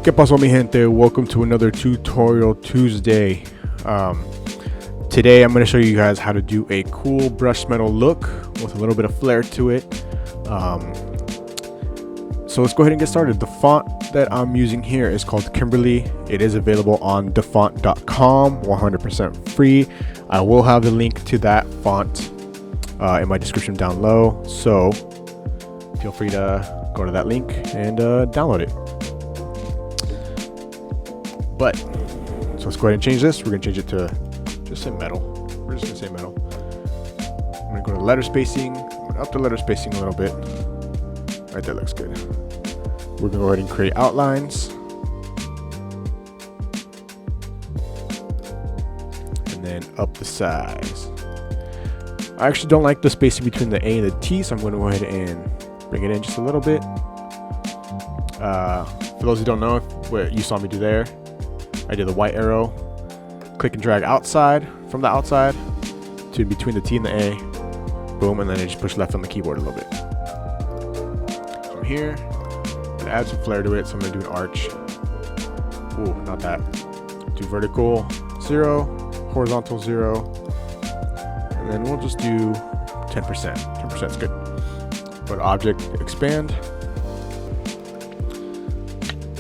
¿Qué pasó, mi gente? Welcome to another Tutorial Tuesday. Today I'm going to show you guys how to do a cool brush metal look with a little bit of flair to it. So let's go ahead and get started. The font that I'm using here is called Kimberly. It is available on dafont.com, 100% free. I will have the link to that font in my description down low, so feel free to go to that link and download it. But so let's go ahead and change this. We're gonna change it to just say metal. We're just gonna say metal. I'm gonna go to letter spacing. I'm gonna up the letter spacing a little bit. Right, that looks good. We're gonna go ahead and create outlines, and then up the size. I actually don't like the spacing between the A and the T, so I'm gonna go ahead and bring it in just a little bit. For those who don't know what you saw me do there, I did the white arrow, click and drag outside, from the outside to between the T and the A, boom, and then I just push left on the keyboard a little bit. From here, I'm gonna add some flair to it, so I'm gonna do an arch. Ooh, not that. Do vertical 0, horizontal 0, and then we'll just do 10%. 10% is good. Go to object, expand.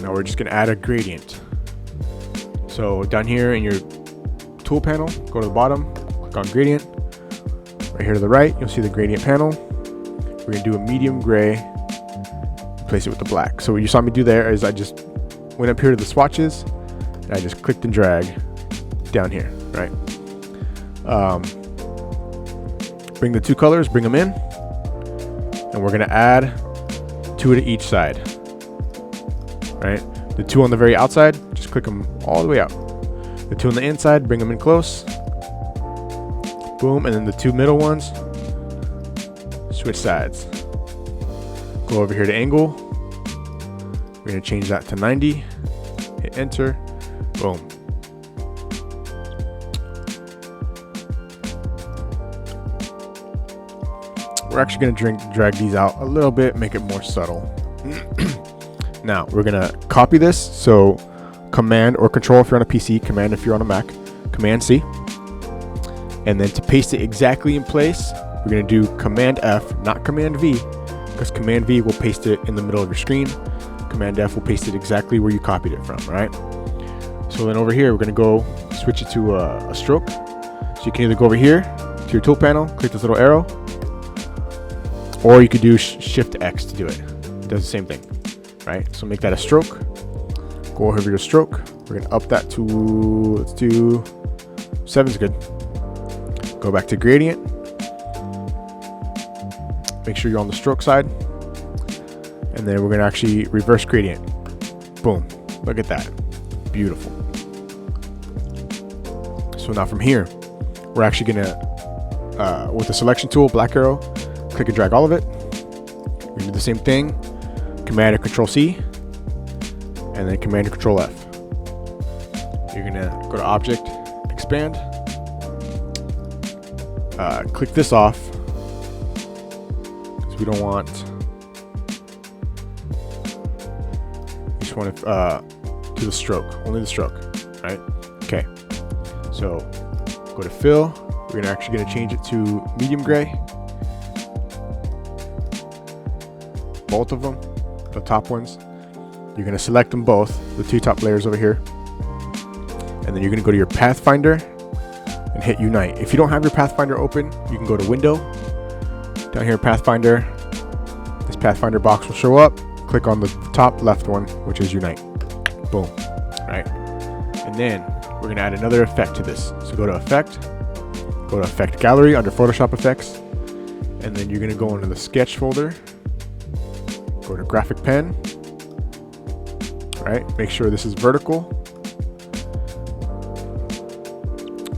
Now we're just gonna add a gradient. So down here in your tool panel, go to the bottom, click on gradient. Right here to the right, you'll see the gradient panel. We're gonna do a medium gray, replace it with the black. So what you saw me do there is I just went up here to the swatches, and I just clicked and drag down here, right? Bring the two colors, bring them in, and we're gonna add two to each side, right? The two on the very outside, just click them all the way out. The two on the inside, bring them in close. Boom, and then the two middle ones, switch sides. Go over here to angle. We're gonna change that to 90. Hit enter. Boom. We're actually gonna drag these out a little bit, make it more subtle. Now we're gonna copy this. So Command or Control if you're on a PC, Command if you're on a Mac, Command C. And then to paste it exactly in place, we're gonna do Command F, not Command V, because Command V will paste it in the middle of your screen. Command F will paste it exactly where you copied it from, right? So then over here, we're gonna go switch it to a stroke. So you can either go over here to your tool panel, click this little arrow, or you could do Shift X to do it. It does the same thing, right? So make that a stroke. Go over your stroke. We're gonna up that to, let's do 7's good. Go back to gradient. Make sure you're on the stroke side. And then we're gonna actually reverse gradient. Boom, look at that, beautiful. So now from here, we're actually gonna, with the selection tool, black arrow, click and drag all of it. We're gonna do the same thing, Command and Control C, and then Command and Control F. You're gonna go to Object, Expand, click this off, because we don't want, we just want to do the stroke, only the stroke, right? Okay, so go to Fill, we're actually gonna change it to medium gray, both of them, the top ones. You're gonna select them both, the two top layers over here, and then you're gonna go to your Pathfinder and hit Unite. If you don't have your Pathfinder open, you can go to Window, down here Pathfinder, this Pathfinder box will show up, click on the top left one, which is Unite, boom, right? And then we're gonna add another effect to this. So go to Effect, go to Effect Gallery under Photoshop Effects, and then you're gonna go into the Sketch folder, go to Graphic Pen, right? Make sure this is vertical.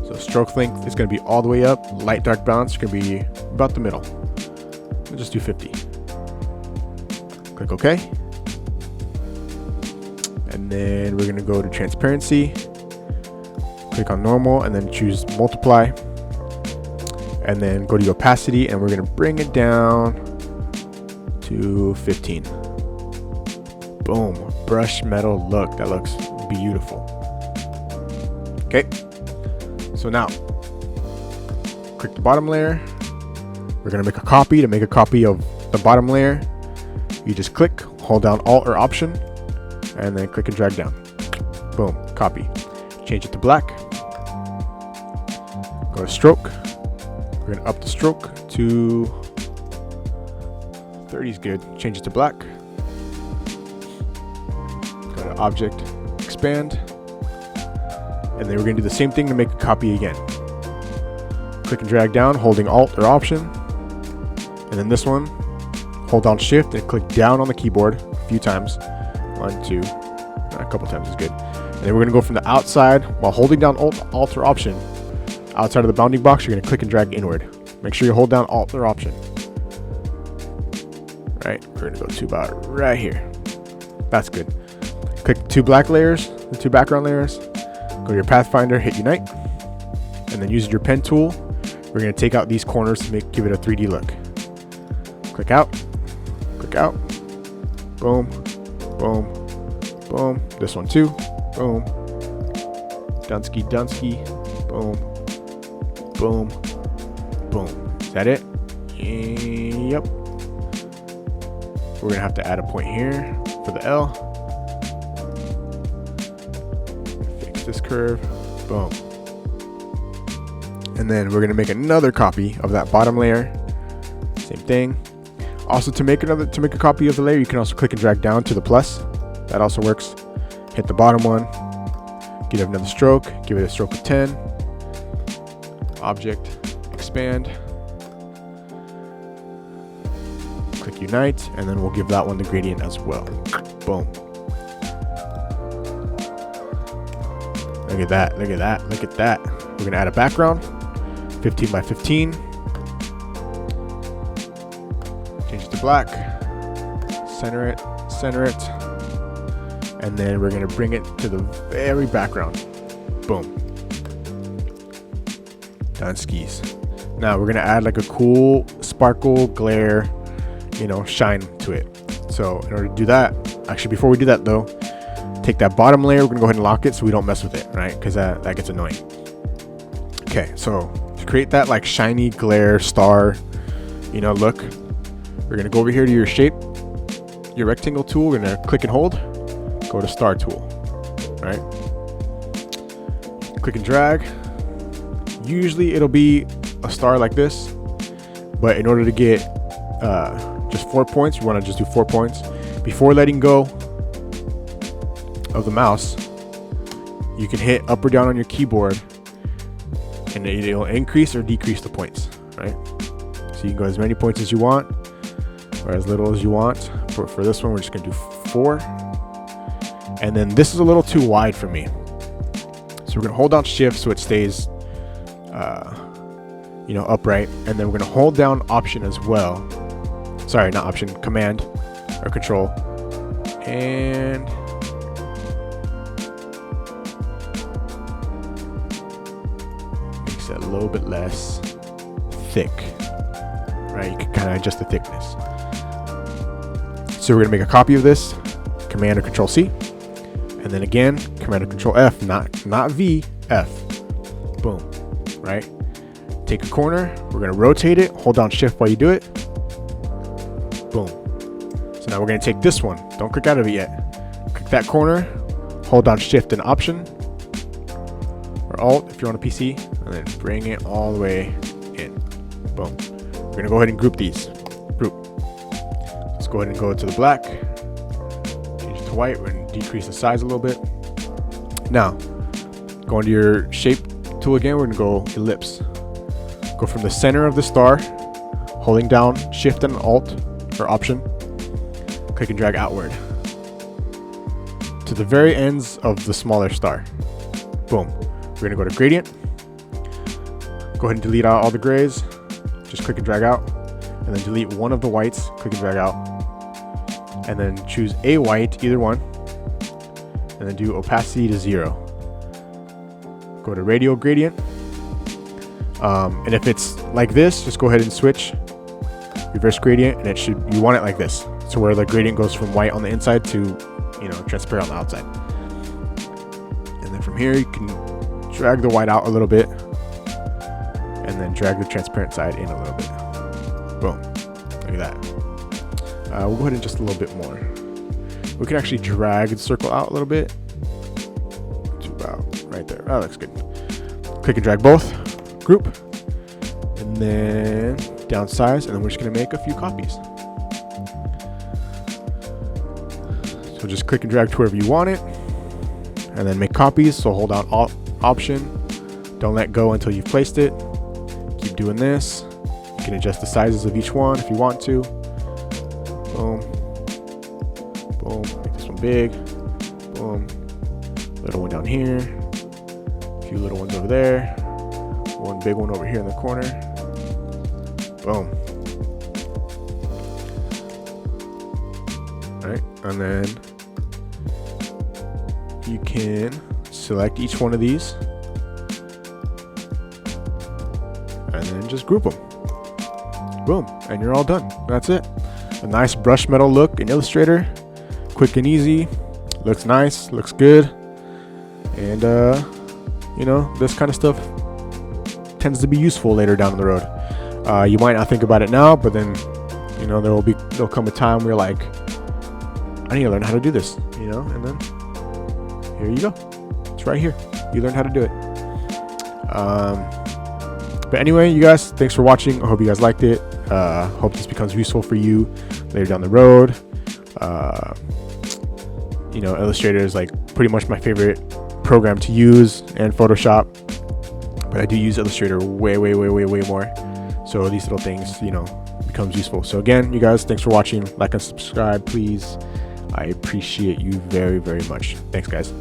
So stroke length is going to be all the way up. Light dark balance is going to be about the middle. We'll just do 50. Click OK. And then we're going to go to transparency. Click on normal and then choose multiply. And then go to opacity and we're going to bring it down to 15. Boom. brush metal look. That looks beautiful. Okay, so now click the bottom layer. We're gonna make a copy. To make a copy of the bottom layer, you just click, hold down Alt or Option, and then click and drag down. Boom, copy. Change it to black. Go to stroke. We're gonna up the stroke to 30 is good. Change it to black. Go to Object, Expand. And then we're gonna do the same thing to make a copy again. Click and drag down, holding Alt or Option. And then this one, hold down Shift and click down on the keyboard a few times. 1, 2, a couple times is good. And then we're gonna go from the outside while holding down Alt or Option. Outside of the bounding box, you're gonna click and drag inward. Make sure you hold down Alt or Option. Right, we're gonna go to about right here. That's good. Click the two black layers, the two background layers. Go to your Pathfinder, hit Unite, and then using your pen tool, we're gonna take out these corners to give it a 3D look. Click out, boom, boom, boom. This one too, boom, Dunsky, boom, boom, boom. Is that it? Yep. We're gonna have to add a point here for the L. Fix this curve, boom. And then we're gonna make another copy of that bottom layer. Same thing. Also, to make a copy of the layer, you can also click and drag down to the plus. That also works. Hit the bottom one. Give it another stroke. Give it a stroke of 10. Object, Expand. Click Unite, and then we'll give that one the gradient as well. Boom. Look at that, look at that, look at that. We're gonna add a background, 15 by 15. Change it to black, center it, and then we're gonna bring it to the very background. Boom. Done skis. Now we're gonna add like a cool sparkle, glare, shine to it. So in order to do that, actually before we do that though, take that bottom layer, we're gonna go ahead and lock it so we don't mess with it, right? Because that gets annoying. Okay, so to create that like shiny glare star, look, we're gonna go over here to your shape, your rectangle tool, we're gonna click and hold, go to star tool, right? Click and drag. Usually it'll be a star like this, but in order to get just 4 points, you want to just do 4 points. Before letting go of the mouse, you can hit up or down on your keyboard and it'll increase or decrease the points, right? So you can go as many points as you want or as little as you want. For this one, we're just gonna do 4. And then this is a little too wide for me. So we're gonna hold down Shift so it stays upright, and then we're gonna hold down Option as well. Sorry, not Option, Command or Control, and makes it a little bit less thick, right? You can kind of adjust the thickness. So we're gonna make a copy of this, Command or Control C, and then again, Command or Control F, not V, F. Boom, right? Take a corner, we're gonna rotate it, hold down Shift while you do it. Boom. So now we're gonna take this one, don't click out of it yet. Click that corner, hold down Shift and Option, or Alt if you're on a PC, and then bring it all the way in. Boom. We're gonna go ahead and group these. Group. Let's go ahead and go to the black, change it to white, we're gonna decrease the size a little bit. Now, go into your shape tool again, we're gonna go ellipse. Go from the center of the star, holding down Shift and Alt or Option, click and drag outward to the very ends of the smaller star. Boom. We're gonna go to gradient. Go ahead and delete out all the grays. Just click and drag out, and then delete one of the whites, click and drag out, and then choose a white, either one, and then do opacity to 0. Go to radial gradient. And if it's like this, just go ahead and switch reverse gradient, and you want it like this. So where the gradient goes from white on the inside to transparent on the outside. And then from here, you can drag the white out a little bit, and then drag the transparent side in a little bit. Boom. Look at that. We'll go ahead and just a little bit more. We can actually drag the circle out a little bit to about right there. That looks good. Click and drag both. Group. And then downsize. And then we're just going to make a few copies. So just click and drag to wherever you want it. And then make copies. So hold down Alt Option. Don't let go until you've placed it. Keep doing this. You can adjust the sizes of each one if you want to. Boom. Boom. Make this one big. Boom. Little one down here. A few little ones over there. One big one over here in the corner. Boom. Alright, and then you can select each one of these and then just group them. Boom, and you're all done. That's it. A nice brush metal look in Illustrator. Quick and easy. Looks nice, looks good. And this kind of stuff tends to be useful later down the road. You might not think about it now, but then there'll come a time where you're like, I need to learn how to do this, and then here you go. It's right here. You learn how to do it. But anyway, you guys, thanks for watching. I hope you guys liked it. Hope this becomes useful for you later down the road. Illustrator is like pretty much my favorite program to use, and Photoshop, but I do use Illustrator way more. So these little things, becomes useful. So again, you guys, thanks for watching. Like and subscribe, please. I appreciate you very much. Thanks, guys.